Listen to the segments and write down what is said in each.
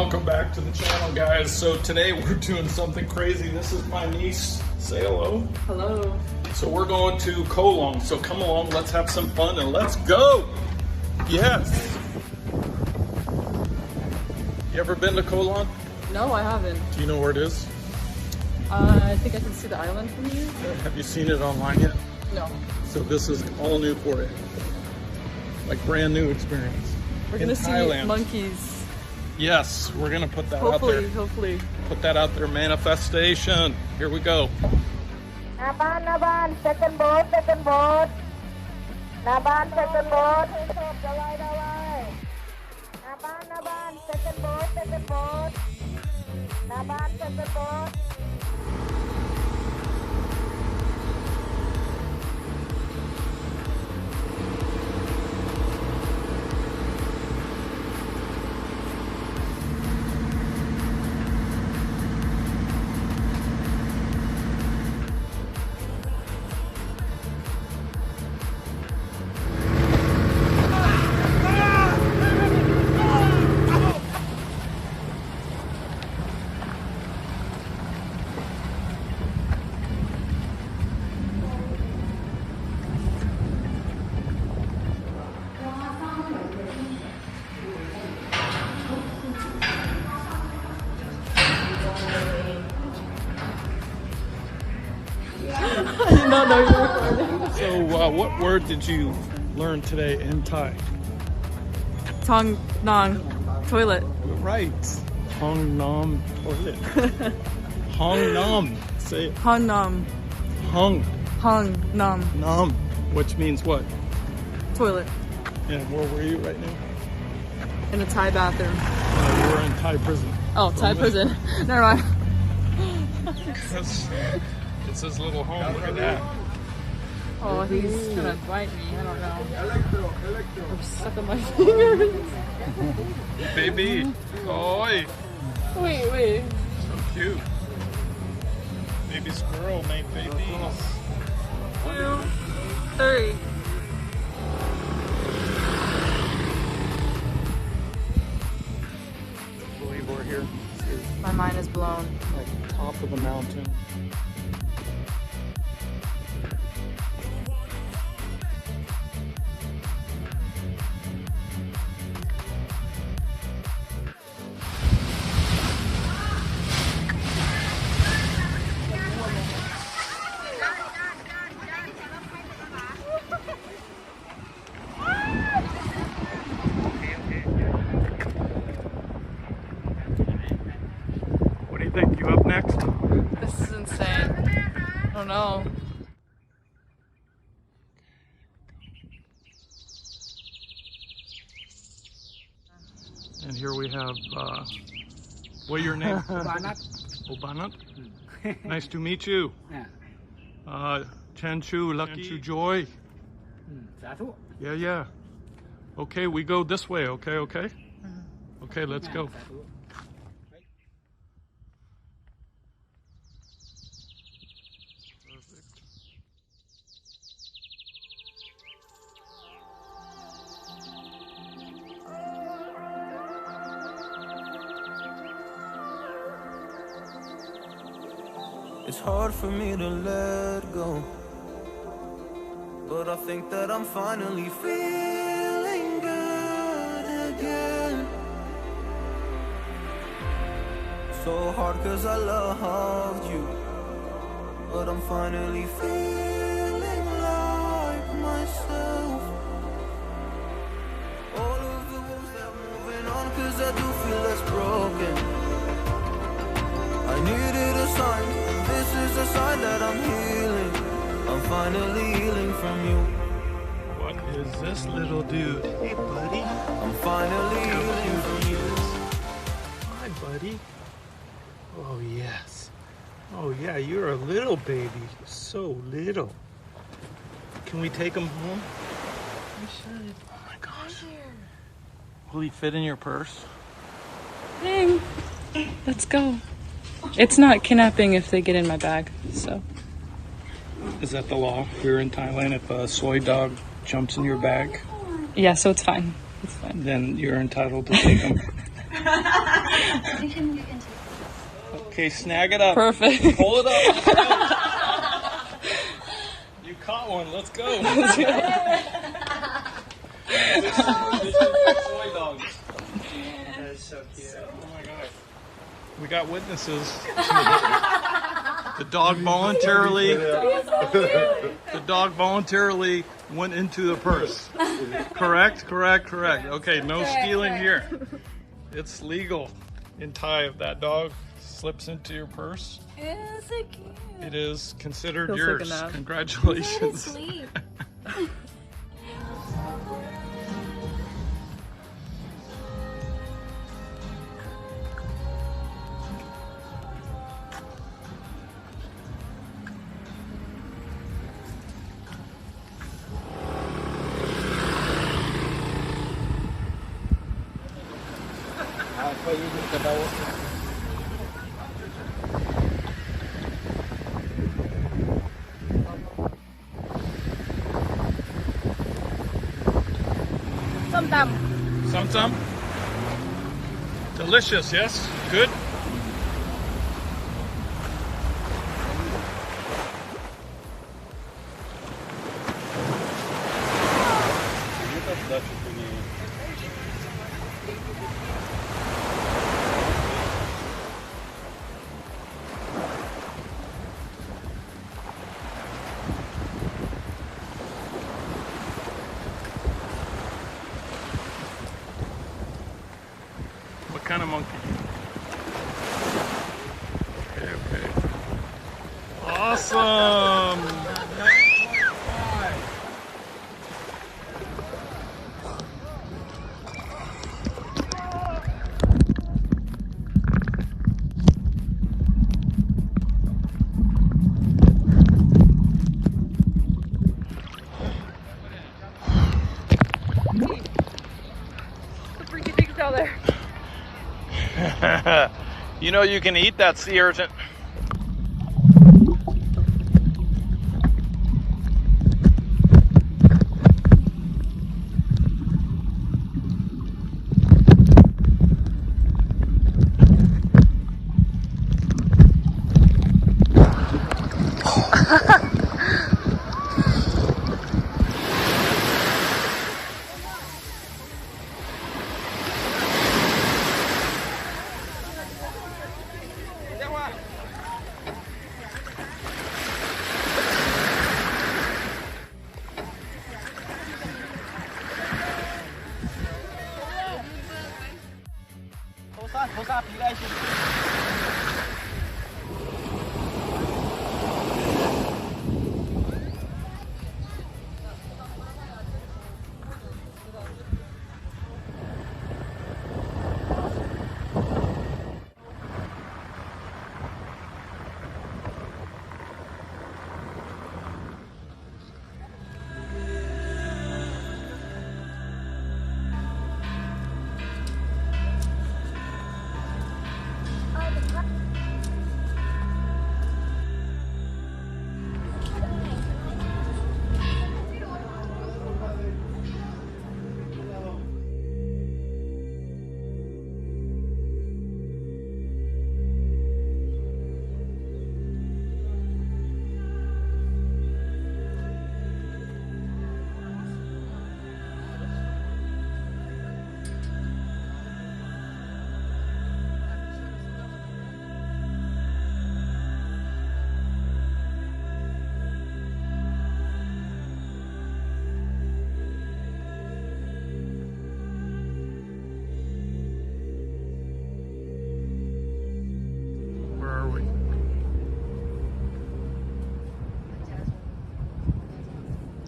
welcome back to the channel, guys. So today we're doing something crazy. This is my niece. Say hello. Hello. So we're going to Koh Long. So come along, let's have some fun and let's go. Yes. You ever been to Koh Long? No, I haven't. Do you know where it is? I think I can see the island from here. Have you seen it online yet? No. So this is all new for you. Like brand new experience. We're gonna see monkeys. Yes, we're gonna put that out there. Hopefully. Put that out there, manifestation. Here we go. Naban, second boat. Naban, second boat. Naban, second boat. Naban, second boat. No, you're recording. So, what word did you learn today in Thai? Tong Nong, toilet. Right. Hong Nam toilet. Hong Nam. Say it. Hong Nam. Hong. Hong Nam. Nam. Which means what? Toilet. And where were you right now? In a Thai bathroom. You were in Thai prison. Oh, Thai prison. Never mind. It's his little home. Look at that. Oh, he's gonna bite me. I don't know. I'm sucking my fingers. Baby. Oi. Wait. So cute. Baby squirrel made babies. 2, 3. I believe we're here. My mind is blown. Like top of the mountain. What do you think? You up next? This is insane. I don't know. And here we have, what's your name? Obanat. Nice to meet you. Chanchu, Lucky, Chanchu Joy. Yeah. Okay, we go this way, okay? Okay, let's go. It's hard for me to let go, but I think that I'm finally feeling good again. So hard cause I loved you, but I'm finally feeling like myself. All of the walls that I'm moving on cause I do feel less broken. I needed a sign. This is a sign that I'm healing. I'm finally healing from you. What is this little dude? Hey, buddy. I'm finally healing from you. Hi, buddy. Oh, yes. Oh, yeah, you're a little baby. So little. Can we take him home? We should. Oh, my gosh. Will he fit in your purse? Dang. Let's go. It's not kidnapping if they get in my bag, so. Is that the law here in Thailand? If a soy dog jumps in your bag, Yeah, so it's fine. It's fine. then you're entitled to take them. You can take it. Okay, snag it up. Perfect. Pull it up. You caught one. Let's go. This is toy dogs. That is so cute. Oh my gosh. We got witnesses. The dog voluntarily went into the purse. Correct? Okay, no stealing here. It's legal in Thai if that dog slips into your purse. It's so cute. It is considered He'll take a yours. nap. Congratulations. Sleep. Some. Delicious, yes? Good? What kind of monkey? Okay. Awesome! The freaky thing's down there. You know you can eat that sea urchin.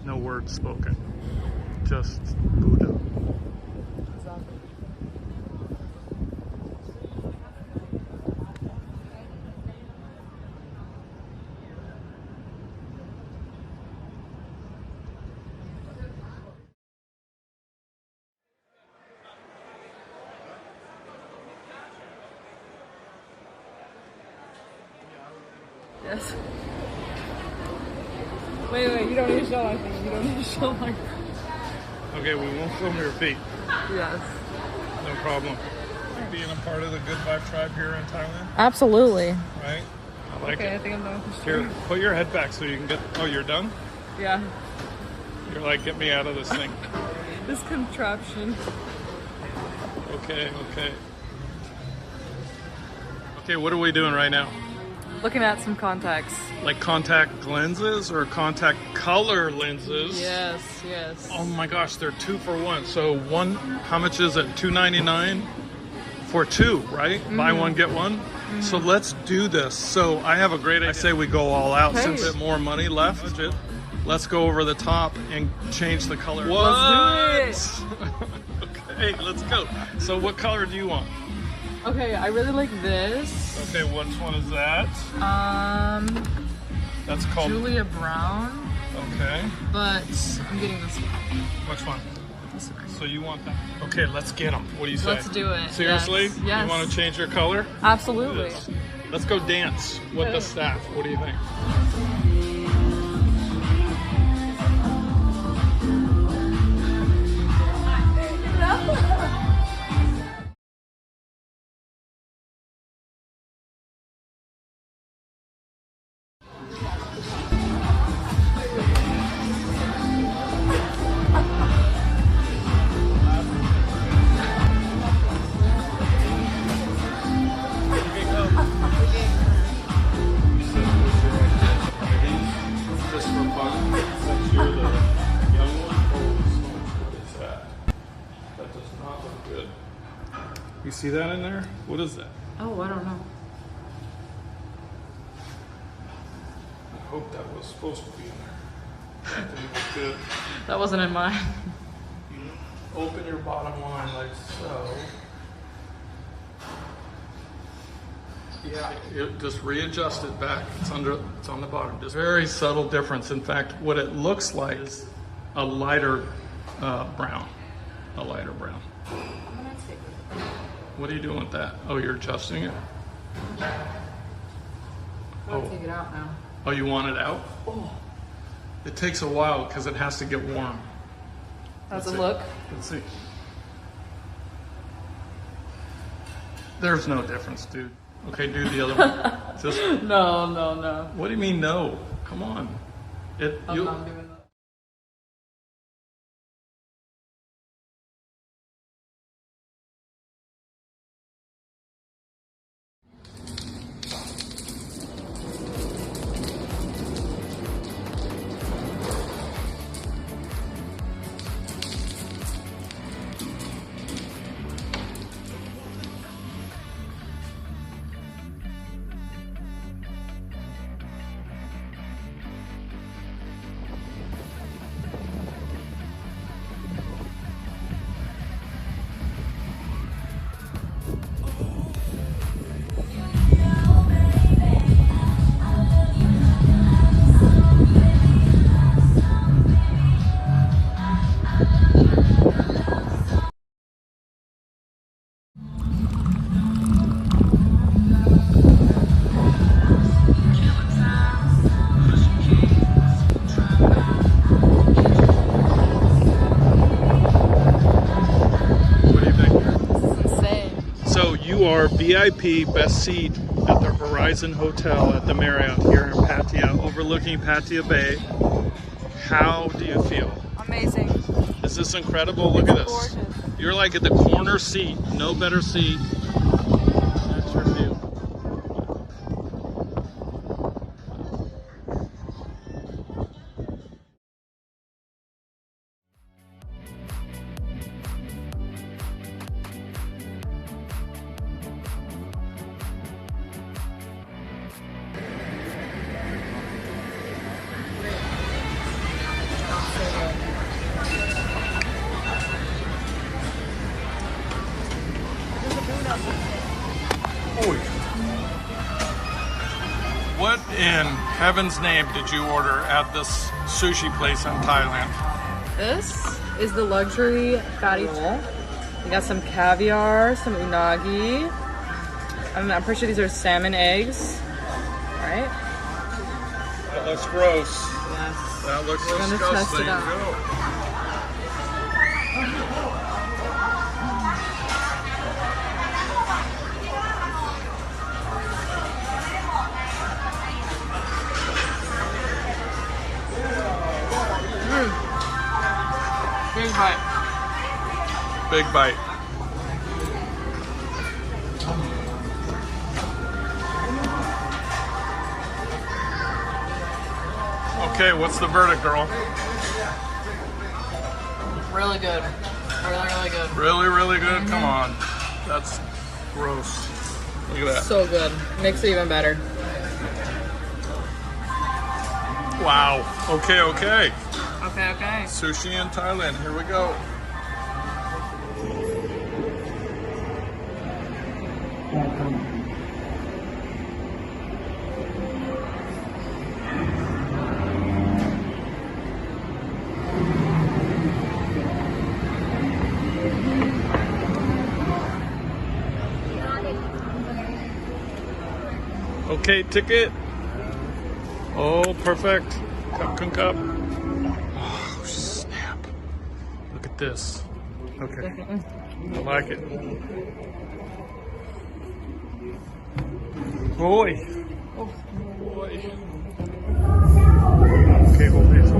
No words spoken, just Buddha. Yes. Wait, you don't need to show anything. You don't need to show my... Okay, we won't film your feet. Yes. No problem. being a part of the Good Vibe tribe here in Thailand, Absolutely. right? I like Okay, I it. think I'm done with this. Here, put your head back so you can get. Oh, you're done? Yeah. You're like, get me out of this thing. This contraption. Okay, okay. Okay, what are we doing right now? Looking at some contacts. Like contact lenses or contact color lenses? Yes, yes. Oh my gosh, they're 2 for 1. So one, how much is it? $2.99 for 2, right? Buy one, get one. So let's do this. So I have a great idea. I say we go all out since there's more money left. Let's go over the top and change the color. Let's do Okay, let's go. So what color do you want? Okay, I really like this. Okay, which one is that? That's called Julia Brown, Okay. but I'm getting this one. Which one? This one. So you want that? Okay, let's get them. What do you say? Let's do it. Seriously? Yes. Yes. You want to change your color? Absolutely. Yes. Let's go dance with the staff. What do you think? Just for fun, since you're the young one. Holy smokes, what is that? That does not look good. You see that in there? What is that? Oh, I don't know. I hope that was supposed to be in there. That didn't look good. That wasn't in mine. You open your bottom line like so. Yeah, it just readjust it back. It's on the bottom. Just very subtle difference. In fact, what it looks like is a lighter brown. A lighter brown. What are you doing with that? Oh, you're adjusting it? I'll take it out now. Oh, you want it out? Oh. It takes a while because it has to get warm. How's Let's it see. look? Let's see. There's no difference, dude. Okay, do the other one. Just, No. what do you mean no? Come on. I'm not doing that. VIP best seat at the Horizon Hotel at the Marriott here in Pattaya, overlooking Pattaya Bay. How do you feel? Amazing. Is this incredible? Look at this. Gorgeous. You're like at the corner seat. No better seat. That's your view. What in heaven's name did you order at this sushi place in Thailand? This is the luxury fatty roll. We got some caviar, some unagi. I'm pretty sure these are salmon eggs. All right. That looks gross. Yes. That looks We're gonna test disgusting. it out. Big bite. Big bite. Okay, what's the verdict, girl? Really good. Really good. Really, really good? Come on. That's gross. Look at that. So good. Makes it even better. Wow. Okay. Okay. Sushi in Thailand. Here we go. Okay, ticket. Oh, perfect. Cup. Oh, snap. Look at this. Okay. I like it. Boy. Oh, boy. Okay, hold these.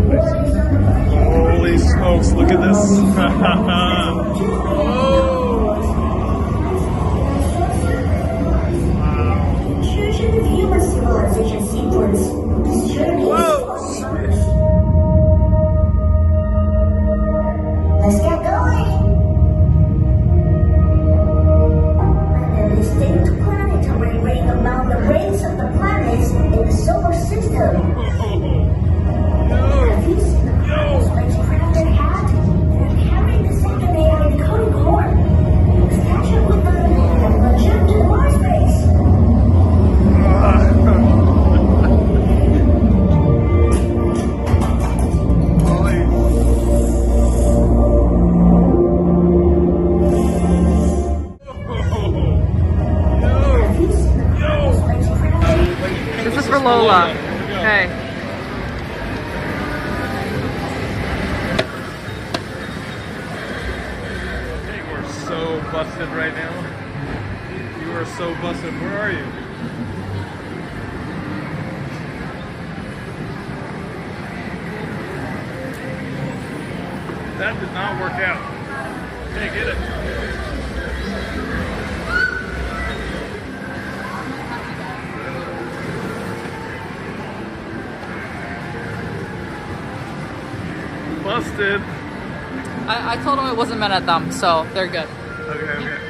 Holy smokes, look at this. Excursion of human civilization sequence. This journey is first. Let's get going. An distinct planetary ring among the rings of the planets in the solar system. Have you seen the spacecraft that had? They're carrying the second AI decoding core. Catch up with the jump to Mars base. This is for Lola. Okay. We're so busted right now. You are so busted. Where are you? That did not work out. Hey, get it. Busted. I told them it wasn't meant at them, so they're good. Okay.